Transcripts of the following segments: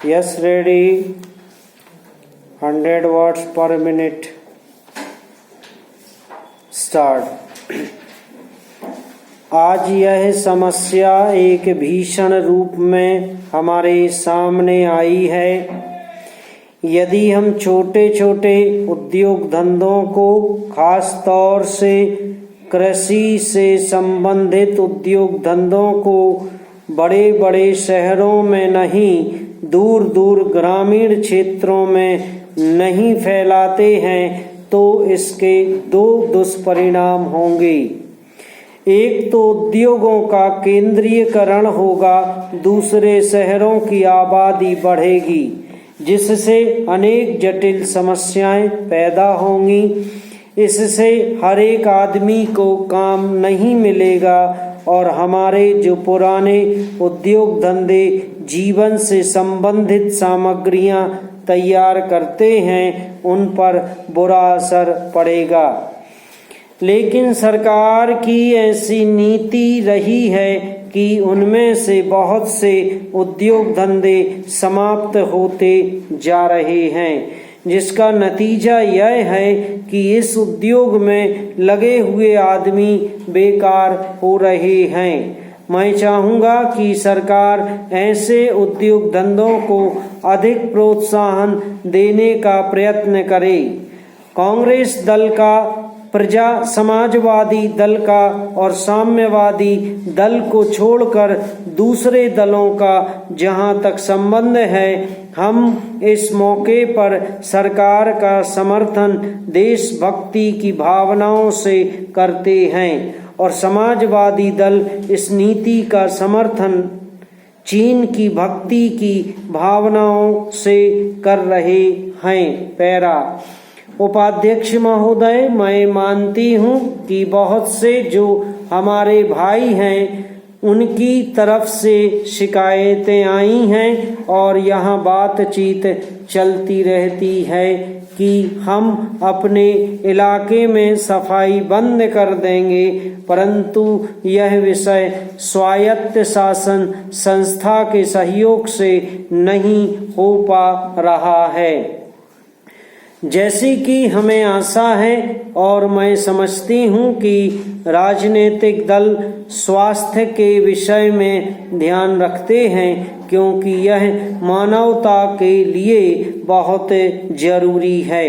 Yes, ready. 100 words per minute. Start. आज यह समस्या एक भीषण रूप में हमारे सामने आई है। यदि हम छोटे छोटे उद्योग धंधों को, खास तौर से कृषि से संबंधित उद्योग धंधों को बड़े बड़े शहरों में नहीं, दूर दूर ग्रामीण क्षेत्रों में नहीं फैलाते हैं तो इसके दो दुष्परिणाम होंगे। एक तो उद्योगों का केंद्रीयकरण होगा, दूसरे शहरों की आबादी बढ़ेगी, जिससे अनेक जटिल समस्याएं पैदा होंगी। इससे हर एक आदमी को काम नहीं मिलेगा और हमारे जो पुराने उद्योग धंधे जीवन से संबंधित सामग्रियां तैयार करते हैं उन पर बुरा असर पड़ेगा। लेकिन सरकार की ऐसी नीति रही है कि उनमें से बहुत से उद्योग धंधे समाप्त होते जा रहे हैं, जिसका नतीजा यह है कि इस उद्योग में लगे हुए आदमी बेकार हो रहे हैं। मैं चाहूँगा कि सरकार ऐसे उद्योग धंधों को अधिक प्रोत्साहन देने का प्रयत्न करे। कांग्रेस दल का, प्रजा समाजवादी दल का और साम्यवादी दल को छोड़कर दूसरे दलों का जहां तक संबंध है, हम इस मौके पर सरकार का समर्थन देशभक्ति की भावनाओं से करते हैं और समाजवादी दल इस नीति का समर्थन चीन की भक्ति की भावनाओं से कर रहे हैं। पैरा उपाध्यक्ष महोदय, मैं मानती हूँ कि बहुत से जो हमारे भाई हैं उनकी तरफ से शिकायतें आई हैं और यहाँ बातचीत चलती रहती है कि हम अपने इलाके में सफाई बंद कर देंगे, परंतु यह विषय स्वायत्त शासन संस्था के सहयोग से नहीं हो पा रहा है जैसी कि हमें आशा है। और मैं समझती हूँ कि राजनीतिक दल स्वास्थ्य के विषय में ध्यान रखते हैं, क्योंकि यह मानवता के लिए बहुत जरूरी है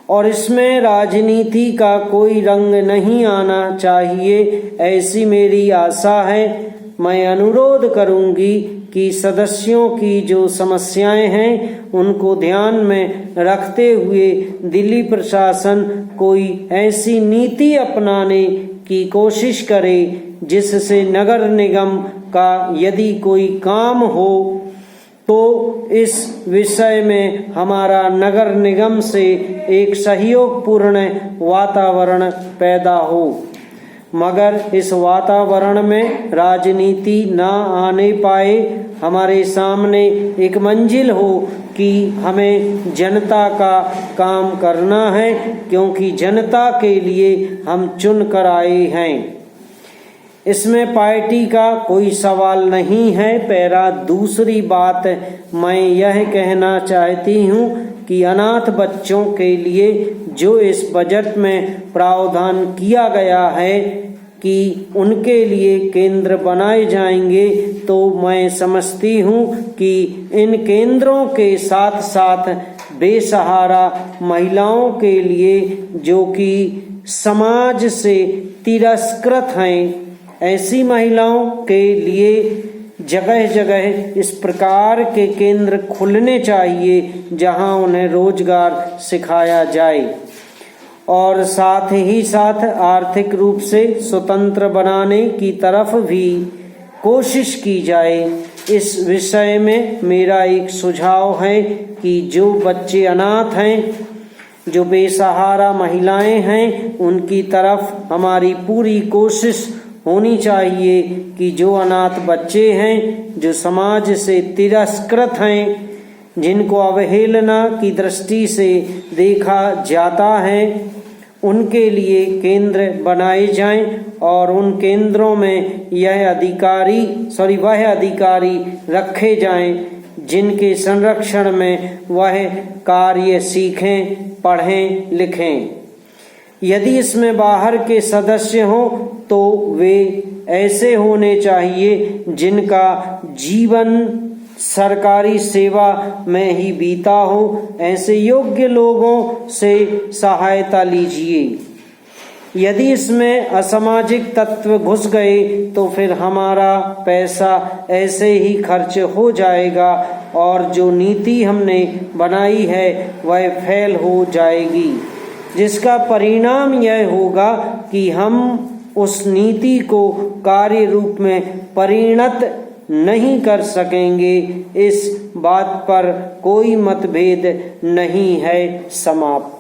और इसमें राजनीति का कोई रंग नहीं आना चाहिए, ऐसी मेरी आशा है। मैं अनुरोध करूंगी कि सदस्यों की जो समस्याएं हैं उनको ध्यान में रखते हुए दिल्ली प्रशासन कोई ऐसी नीति अपनाने की कोशिश करे जिससे नगर निगम का यदि कोई काम हो तो इस विषय में हमारा नगर निगम से एक सहयोगपूर्ण वातावरण पैदा हो, मगर इस वातावरण में राजनीति ना आने पाए। हमारे सामने एक मंजिल हो कि हमें जनता का काम करना है, क्योंकि जनता के लिए हम चुन कर आए हैं। इसमें पार्टी का कोई सवाल नहीं है। पैरा दूसरी बात मैं यह कहना चाहती हूँ कि अनाथ बच्चों के लिए जो इस बजट में प्रावधान किया गया है कि उनके लिए केंद्र बनाए जाएंगे, तो मैं समझती हूँ कि इन केंद्रों के साथ साथ बेसहारा महिलाओं के लिए जो कि समाज से तिरस्कृत हैं, ऐसी महिलाओं के लिए जगह जगह इस प्रकार के केंद्र खुलने चाहिए जहां उन्हें रोजगार सिखाया जाए और साथ ही साथ आर्थिक रूप से स्वतंत्र बनाने की तरफ भी कोशिश की जाए। इस विषय में मेरा एक सुझाव है कि जो बच्चे अनाथ हैं, जो बेसहारा महिलाएं हैं, उनकी तरफ हमारी पूरी कोशिश होनी चाहिए कि जो अनाथ बच्चे हैं, जो समाज से तिरस्कृत हैं, जिनको अवहेलना की दृष्टि से देखा जाता है, उनके लिए केंद्र बनाए जाएं और उन केंद्रों में वह अधिकारी रखे जाएं जिनके संरक्षण में वह कार्य सीखें, पढ़ें, लिखें। यदि इसमें बाहर के सदस्य हों तो वे ऐसे होने चाहिए जिनका जीवन सरकारी सेवा में ही बीता हो। ऐसे योग्य लोगों से सहायता लीजिए। यदि इसमें असामाजिक तत्व घुस गए तो फिर हमारा पैसा ऐसे ही खर्च हो जाएगा और जो नीति हमने बनाई है वह फेल हो जाएगी, जिसका परिणाम यह होगा कि हम उस नीति को कार्य रूप में परिणत नहीं कर सकेंगे। इस बात पर कोई मतभेद नहीं है। समाप्त।